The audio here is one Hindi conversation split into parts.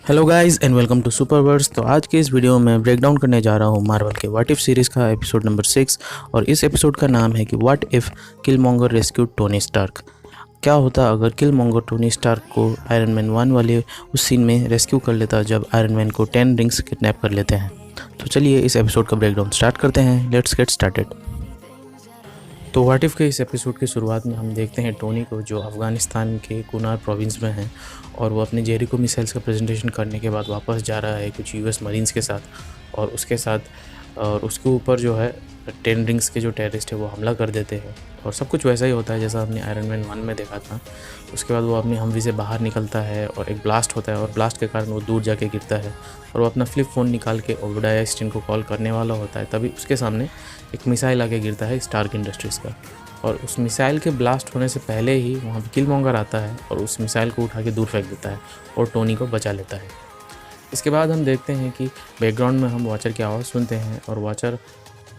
Hello guys and welcome to Superverse. तो आज के इस वीडियो में ब्रेक डाउन करने जा रहा हूँ मार्वल के व्हाट इफ सीरीज़ का एपिसोड नंबर 6। और इस एपिसोड का नाम है कि what if Killmonger rescued Tony Stark. क्या होता अगर किलमॉन्गर टोनी स्टार्क को आयरन मैन 1 वाले उस सीन में रेस्क्यू कर लेता जब आयरन मैन को 10 रिंग्स किडनैप कर लेते हैं। तो चलिए इस एपिसोड का ब्रेक डाउन स्टार्ट करते हैं। Let's get started. तो व्हाट इफ़ के इस एपिसोड की शुरुआत में हम देखते हैं टोनी को, जो अफ़गानिस्तान के कुनार प्रोविंस में है और वो अपने जेरिको मिसाइल्स का प्रेजेंटेशन करने के बाद वापस जा रहा है कुछ यूएस मरीन्स के साथ। और उसके ऊपर जो है 10 रिंग्स के जो टेररिस्ट है वो हमला कर देते हैं और सब कुछ वैसा ही होता है जैसा हमने आयरन मैन 1 में देखा था। उसके बाद वो अपनी हमवी से बाहर निकलता है और एक ब्लास्ट होता है और ब्लास्ट के कारण वो दूर जाके गिरता है और वो अपना फ्लिप फ़ोन निकाल के ओबेडाया स्टीन को कॉल करने वाला होता है। तभी उसके सामने एक मिसाइल आके गिरता है स्टार्क इंडस्ट्रीज़ का, और उस मिसाइल के ब्लास्ट होने से पहले ही वहाँ पे किलमॉन्गर आता है और उस मिसाइल को उठा के दूर फेंक देता है और टोनी को बचा लेता है। इसके बाद हम देखते हैं कि बैकग्राउंड में हम वॉचर की आवाज़ सुनते हैं और वॉचर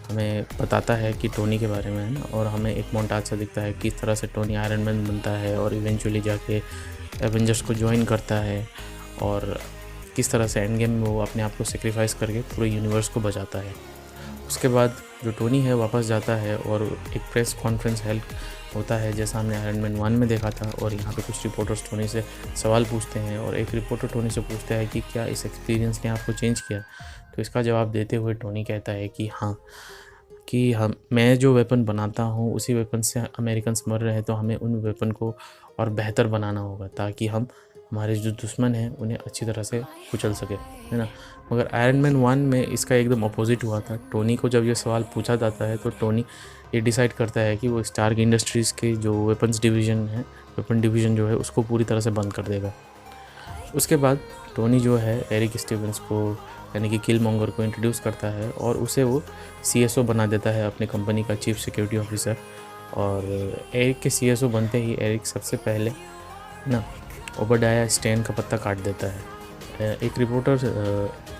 हमें बताता है कि टोनी के बारे में है ना, और हमें एक मोन्टाज सा दिखता है किस तरह से टोनी आयरन मैन बनता है और इवेंचुअली जाके एवेंजर्स को ज्वाइन करता है और किस तरह से एंड गेम में वो अपने आप को सेक्रीफाइस करके पूरे यूनिवर्स को बचाता है। उसके बाद जो टोनी है वापस जाता है और एक प्रेस कॉन्फ्रेंस हेल्प होता है जैसा हमने आयरन मैन 1 में देखा था, और यहाँ पे कुछ रिपोर्टर्स टोनी से सवाल पूछते हैं और एक रिपोर्टर टोनी से पूछता है कि क्या इस एक्सपीरियंस ने आपको चेंज किया। तो इसका जवाब देते हुए टोनी कहता है कि हाँ, कि मैं जो वेपन बनाता हूँ उसी वेपन से अमेरिकन्स मर रहे हैं, तो हमें उन वेपन को और बेहतर बनाना होगा ताकि हम हमारे जो दुश्मन हैं उन्हें अच्छी तरह से कुचल सके, है ना। मगर आयरन मैन 1 में इसका एकदम अपोजिट हुआ था। टोनी को जब ये सवाल पूछा जाता है तो टोनी ये डिसाइड करता है कि वो स्टार्क इंडस्ट्रीज़ के जो वेपन डिवीज़न जो है उसको पूरी तरह से बंद कर देगा। उसके बाद टोनी जो है एरिक स्टीवंस को यानी कि किलमॉन्गर को इंट्रोड्यूस करता है और उसे वो सीएसओ बना देता है अपनी कंपनी का चीफ सिक्योरिटी ऑफिसर। और एरिक के सीएसओ बनते ही एरिक सबसे पहले ना ओबेडाया स्टेन का पत्ता काट देता है। एक रिपोर्टर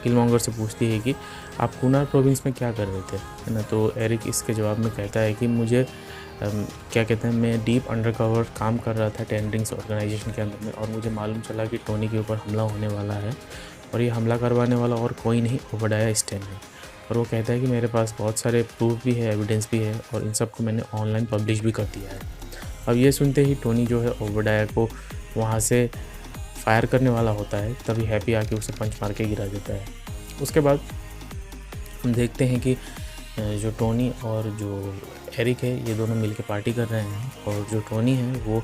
किलमॉन्गर से पूछती है कि आप कुनार प्रोविंस में क्या कर रहे थे, है ना। तो एरिक इसके जवाब में कहता है कि मुझे क्या कहते हैं, मैं डीप अंडरकवर काम कर रहा था 10 रिंग्स ऑर्गेनाइजेशन के अंदर में, और मुझे मालूम चला कि टोनी के ऊपर हमला होने वाला है और ये हमला करवाने वाला और कोई नहीं ओबेडाया स्टेन है। और वो कहता है कि मेरे पास बहुत सारे प्रूफ भी है, एविडेंस भी है, और इन सब को मैंने ऑनलाइन पब्लिश भी कर दिया है। अब ये सुनते ही टोनी जो है ओबेडाया को वहाँ से फायर करने वाला होता है, तभी हैप्पी आके उसे पंच मार के गिरा देता है। उसके बाद हम देखते हैं कि जो टोनी और जो एरिक है ये दोनों मिलके पार्टी कर रहे हैं, और जो टोनी है वो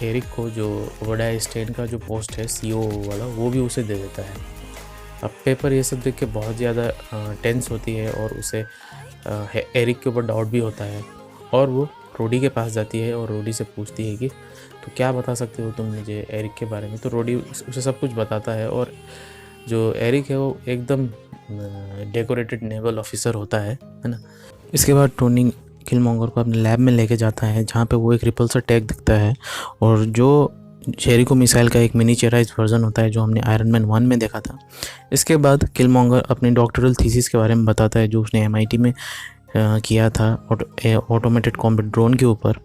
एरिक को जो ओबेडाया स्टेन का जो पोस्ट है सीईओ वाला वो भी उसे दे देता है। अब पेपर ये सब देख के बहुत ज़्यादा टेंस होती है और उसे एरिक के ऊपर डाउट भी होता है, और वो रोडी के पास जाती है और रोडी से पूछती है कि तो क्या बता सकते हो तुम मुझे एरिक के बारे में। तो रोडी उसे सब कुछ बताता है, और जो एरिक है वो एकदम डेकोरेटेड नेवल ऑफिसर होता है ना। इसके बाद टोनी किलमॉन्गर को अपने लैब में लेके जाता है जहाँ पे वो एक रिपल्सर टैग दिखता है और जो जेरिको मिसाइल का एक मिनीचराइज्ड वर्जन होता है जो हमने आयरन मैन 1 में देखा था। इसके बाद किलमॉन्गर अपनी डॉक्टरल थीसिस के बारे में बताता है जो उसने एमआईटी में किया था ऑटोमेटेड कॉम्बैट ड्रोन के ऊपर,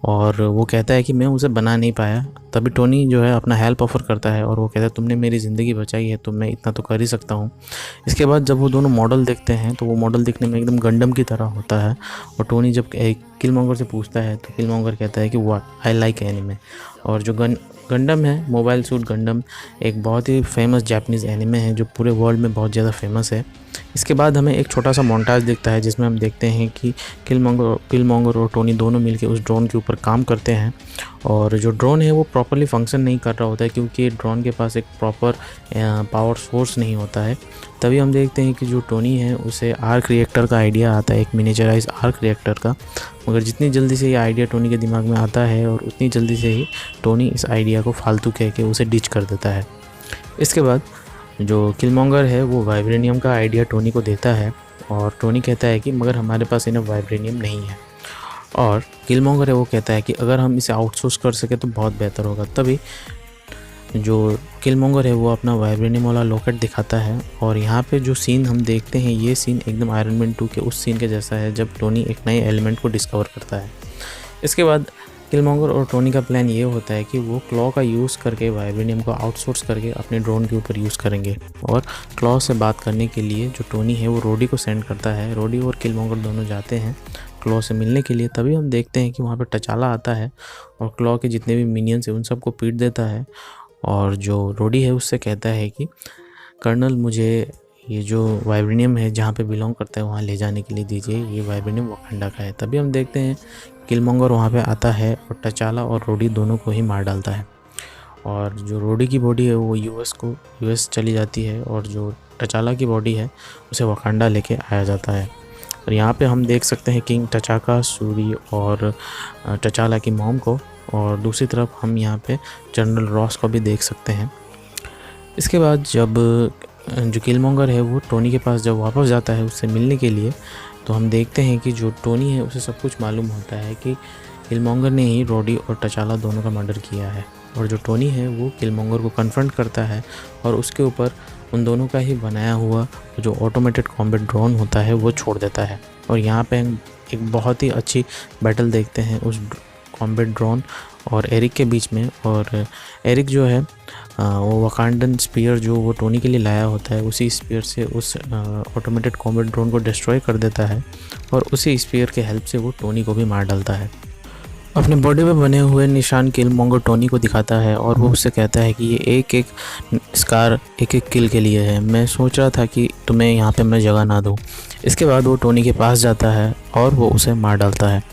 और वो कहता है कि मैं उसे बना नहीं पाया। तभी टोनी जो है अपना हेल्प ऑफर करता है और वो कहता है तुमने मेरी ज़िंदगी बचाई है तो मैं इतना तो कर ही सकता हूँ। इसके बाद जब वो दोनों मॉडल देखते हैं तो वो मॉडल दिखने में एकदम गंडम की तरह होता है, और टोनी जब किलमॉन्गर से पूछता है तो किलमॉन्गर कहता है कि व्हाट आई लाइक एनिमे। और जो गंडम है, मोबाइल सूट गंडम, एक बहुत ही फेमस जापानीज़ एनिमे है जो पूरे वर्ल्ड में बहुत ज़्यादा फेमस है। इसके बाद हमें एक छोटा सा मोन्टाज दिखता है जिसमें हम देखते हैं कि किलमॉन्गर और टोनी दोनों मिलकर उस ड्रोन के ऊपर काम करते हैं, और जो ड्रोन है वो प्रॉपरली फंक्शन नहीं कर रहा होता है क्योंकि ड्रोन के पास एक प्रॉपर पावर सोर्स नहीं होता है। तभी हम देखते हैं कि जो टोनी है उसे आर्क रिएक्टर का आइडिया आता है, एक मिनीचराइज आर्क रिएक्टर का। मगर जितनी जल्दी से ये आइडिया टोनी के दिमाग में आता है और उतनी जल्दी से ही टोनी इस आइडिया को फालतू कह के उसे डिच कर देता है। इसके बाद जो किलमॉन्गर है वो वाइब्रेनियम का आइडिया टोनी को देता है, और टोनी कहता है कि मगर हमारे पास इन्हें वाइब्रेनियम नहीं है, और किलमॉन्गर है वो कहता है कि अगर हम इसे आउटसोर्स कर सके तो बहुत बेहतर होगा। तभी जो किलमॉन्गर है वो अपना वाइब्रेनियम वाला लॉकेट दिखाता है, और यहाँ पे जो सीन हम देखते हैं ये सीन एकदम आयरन मैन 2 के उस सीन के जैसा है जब टोनी एक नए एलिमेंट को डिस्कवर करता है। इसके बाद किलमॉन्गर और टोनी का प्लान ये होता है कि वो क्लॉ का यूज़ करके वाइब्रेनियम को आउटसोर्स करके अपने ड्रोन के ऊपर यूज़ करेंगे। और क्लॉ से बात करने के लिए जो टोनी है वो रोडी को सेंड करता है। रोडी और किलमॉन्गर दोनों जाते हैं क्लॉ से मिलने के लिए। तभी हम देखते हैं कि वहाँ पर टचाला आता है और क्लॉ के जितने भी मिनियंस हैं उन सबको पीट देता है। और जो रोडी है उससे कहता है कि कर्नल, मुझे ये जो वाइब्रेनियम है जहाँ पे बिलोंग करता है वहाँ ले जाने के लिए दीजिए, ये वाइब्रेनियम वकांडा का है। तभी हम देखते हैं किलमॉन्गर वहाँ पे आता है और टचाला और रोडी दोनों को ही मार डालता है। और जो रोडी की बॉडी है वो यूएस चली जाती है और जो टचाला की बॉडी है उसे वकांडा लेके आया जाता है। और यहाँ पे हम देख सकते हैं किंग टचाका, सूरी और टचाला की मॉम को, और दूसरी तरफ हम यहाँ पे जनरल रॉस को भी देख सकते हैं। इसके बाद जब जो किलमॉन्गर है वो टोनी के पास जब वापस जाता है उससे मिलने के लिए, तो हम देखते हैं कि जो टोनी है उसे सब कुछ मालूम होता है कि किलमॉन्गर ने ही रोडी और टचाला दोनों का मर्डर किया है। और जो टोनी है वो किलमॉन्गर को कन्फ्रंट करता है और उसके ऊपर उन दोनों का ही बनाया हुआ जो ऑटोमेटेड कॉम्बैट ड्रोन होता है वो छोड़ देता है। और यहाँ पे हम एक बहुत ही अच्छी बैटल देखते हैं उस कॉम्बैट ड्रोन और एरिक के बीच में। और एरिक जो है वो वकांडन स्पीयर जो वो टोनी के लिए लाया होता है, उसी स्पीयर से उस ऑटोमेटेड कॉम्बैट ड्रोन को डिस्ट्रॉय कर देता है और उसी स्पीयर के हेल्प से वो टोनी को भी मार डालता है। अपने बॉडी पे बने हुए निशान किलमॉन्गर टोनी को दिखाता है और वो उससे कहता है कि ये एक एक स्कार एक एक किल के लिए है। मैं सोच रहा था कि तुम्हें यहाँ पे मैं जगह ना दूँ। इसके बाद वो टोनी के पास जाता है और वो उसे मार डालता है।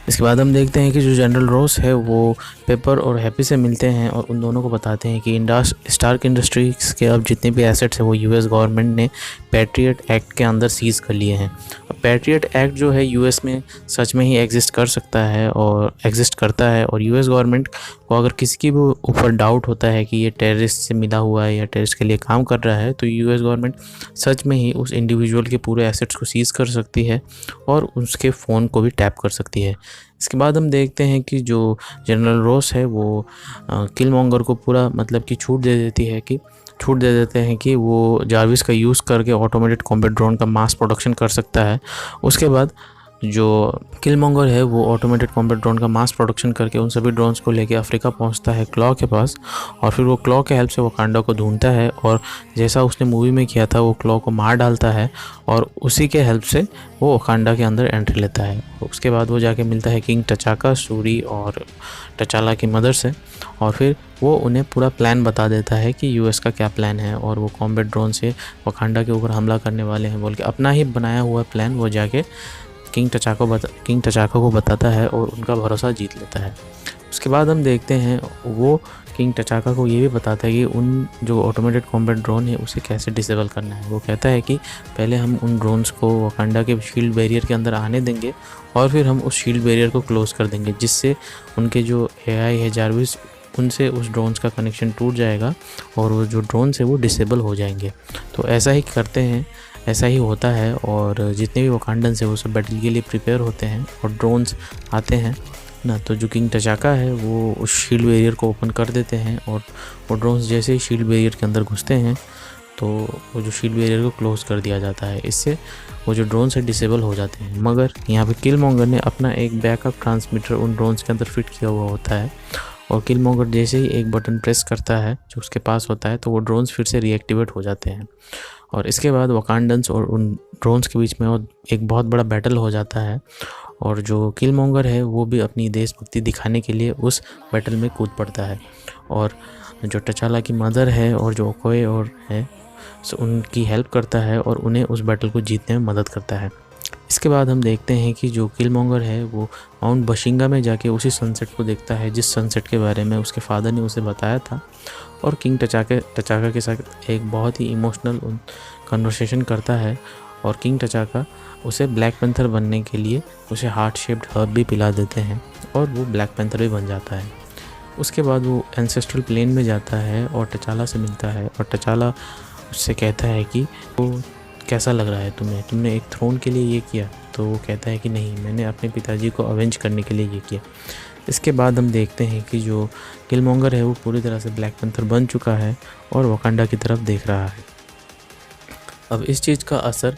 इसके बाद हम देखते हैं कि जो जनरल रॉस है वो पेपर और हैप्पी से मिलते हैं और उन दोनों को बताते हैं कि स्टार्क इंडस्ट्रीज़ के अब जितने भी एसेट्स हैं वो यूएस गवर्नमेंट ने पैट्रियट एक्ट के अंदर सीज़ कर लिए हैं। अब पैट्रियट एक्ट जो है यूएस में सच में ही एग्जिस्ट कर सकता है और एग्जिस्ट करता है। और यूएस गवर्नमेंट को अगर किसी की भी ऊपर डाउट होता है कि ये टेररिस्ट से मिला हुआ है या टेररिस्ट के लिए काम कर रहा है, तो यूएस गवर्नमेंट सच में ही उस इंडिविजुअल के पूरे एसेट्स को सीज़ कर सकती है और उसके फ़ोन को भी टैप कर सकती है। इसके बाद हम देखते हैं कि जो जनरल रॉस है वो किलमॉन्गर को पूरा मतलब कि छूट दे देते हैं कि वो जारविस का यूज़ करके ऑटोमेटेड कॉम्बैट ड्रोन का मास प्रोडक्शन कर सकता है। उसके बाद जो किलमॉन्गर है वो ऑटोमेटेड कॉम्बैट ड्रोन का मास प्रोडक्शन करके उन सभी ड्रोन्स को लेके अफ्रीका पहुंचता है क्लॉ के पास। और फिर वो क्लॉ के हेल्प से वकांडा को ढूंढता है और जैसा उसने मूवी में किया था वो क्लॉ को मार डालता है और उसी के हेल्प से वो वकांडा के अंदर एंट्री लेता है। उसके बाद वो जाके मिलता है किंग टचाका, सूरी और टचाला की मदर से और फिर वो उन्हें पूरा प्लान बता देता है कि यूएस का क्या प्लान है और वो कॉम्बैट ड्रोन से वकांडा के ऊपर हमला करने वाले हैं बोल के अपना ही बनाया हुआ प्लान वो जाके किंग टचाका को बताता है और उनका भरोसा जीत लेता है। उसके बाद हम देखते हैं वो किंग टचाका को ये भी बताता है कि उन जो ऑटोमेटेड कॉम्बैट ड्रोन है उसे कैसे डिसेबल करना है। वो कहता है कि पहले हम उन ड्रोन्स को वकांडा के शील्ड बैरियर के अंदर आने देंगे और फिर हम उस शील्ड बैरियर को क्लोज़ कर देंगे, जिससे उनके जो एआई है जारविस उनसे उस ड्रोन्स का कनेक्शन टूट जाएगा और वो जो ड्रोन्स है वो डिसेबल हो जाएंगे। तो ऐसा ही करते हैं, ऐसा ही होता है और जितने भी वकांडन्स हैं वो सब बैटल के लिए प्रिपेयर होते हैं और ड्रोन्स आते हैं ना। तो जो किंग टचाका है वो उस शील्ड बैरियर को ओपन कर देते हैं और वो ड्रोन्स जैसे ही शील्ड बैरियर के अंदर घुसते हैं तो वो जो शील्ड बैरियर को क्लोज़ कर दिया जाता है। इससे वो जो ड्रोन्स है डिसेबल हो जाते हैं। मगर यहाँ पे किलमॉन्गर ने अपना एक बैकअप ट्रांसमीटर उन ड्रोन्स के अंदर फिट किया हुआ होता है और किलमॉन्गर जैसे ही एक बटन प्रेस करता है जो उसके पास होता है तो वो ड्रोन्स फिर से रीएक्टिवेट हो जाते हैं। और इसके बाद वकांडन्स और उन ड्रोन्स के बीच में एक बहुत बड़ा बैटल हो जाता है और जो किलमॉन्गर है वो भी अपनी देशभक्ति दिखाने के लिए उस बैटल में कूद पड़ता है। और जो टचाला की मदर है और जो ओकोए और है उनकी हेल्प करता है और उन्हें उस बैटल को जीतने में मदद करता है। इसके बाद हम देखते हैं कि जो किलमॉन्गर है वो माउंट बशिंगा में जाके उसी सनसेट को देखता है जिस सनसेट के बारे में उसके फादर ने उसे बताया था और किंग टचाका के साथ एक बहुत ही इमोशनल कन्वर्सेशन करता है और किंग टचाका उसे ब्लैक पैंथर बनने के लिए उसे हार्ट शेप्ड हर्ब भी पिला देते हैं और वो ब्लैक पैंथर भी बन जाता है। उसके बाद वो एंसेस्ट्रल प्लेन में जाता है और टचाला से मिलता है और टचाला उससे कहता है कि वो कैसा लग रहा है तुमने एक थ्रोन के लिए ये किया। तो वो कहता है कि नहीं, मैंने अपने पिताजी को अवेंज करने के लिए ये किया। इसके बाद हम देखते हैं कि जो किलमॉन्गर है वो पूरी तरह से ब्लैक पैंथर बन चुका है और वकांडा की तरफ देख रहा है। अब इस चीज़ का असर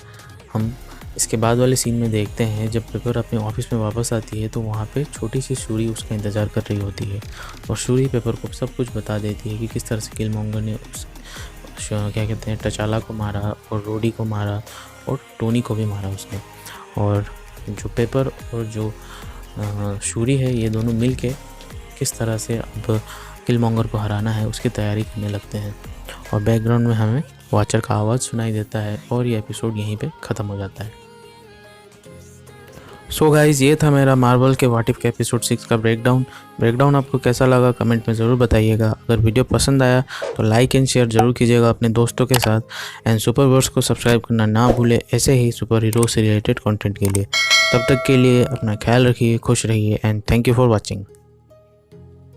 हम इसके बाद वाले सीन में देखते हैं जब पेपर अपने ऑफिस में वापस आती है तो वहाँ पे छोटी सी शूरी उसका इंतज़ार कर रही होती है और शूरी पेपर को सब कुछ बता देती है कि किस तरह से किलमॉन्गर ने क्या कहते हैं टचाला को मारा और रोडी को मारा और टोनी को भी मारा उसने। और जो पेपर और जो शूरी है ये दोनों मिल के किस तरह से अब किलमॉन्गर को हराना है उसकी तैयारी करने लगते हैं। और बैकग्राउंड में हमें वॉचर का आवाज़ सुनाई देता है और ये एपिसोड यहीं पे ख़त्म हो जाता है। सो गाइज़, ये था मेरा मार्वल के व्हाट इफ के एपिसोड 6 का ब्रेकडाउन आपको कैसा लगा कमेंट में ज़रूर बताइएगा। अगर वीडियो पसंद आया तो लाइक एंड शेयर ज़रूर कीजिएगा अपने दोस्तों के साथ एंड सुपरवर्स को सब्सक्राइब करना ना भूलें ऐसे ही सुपर हीरो से रिलेटेड कंटेंट के लिए। तब तक के लिए अपना ख्याल रखिए, खुश रहिए and thank you for watching.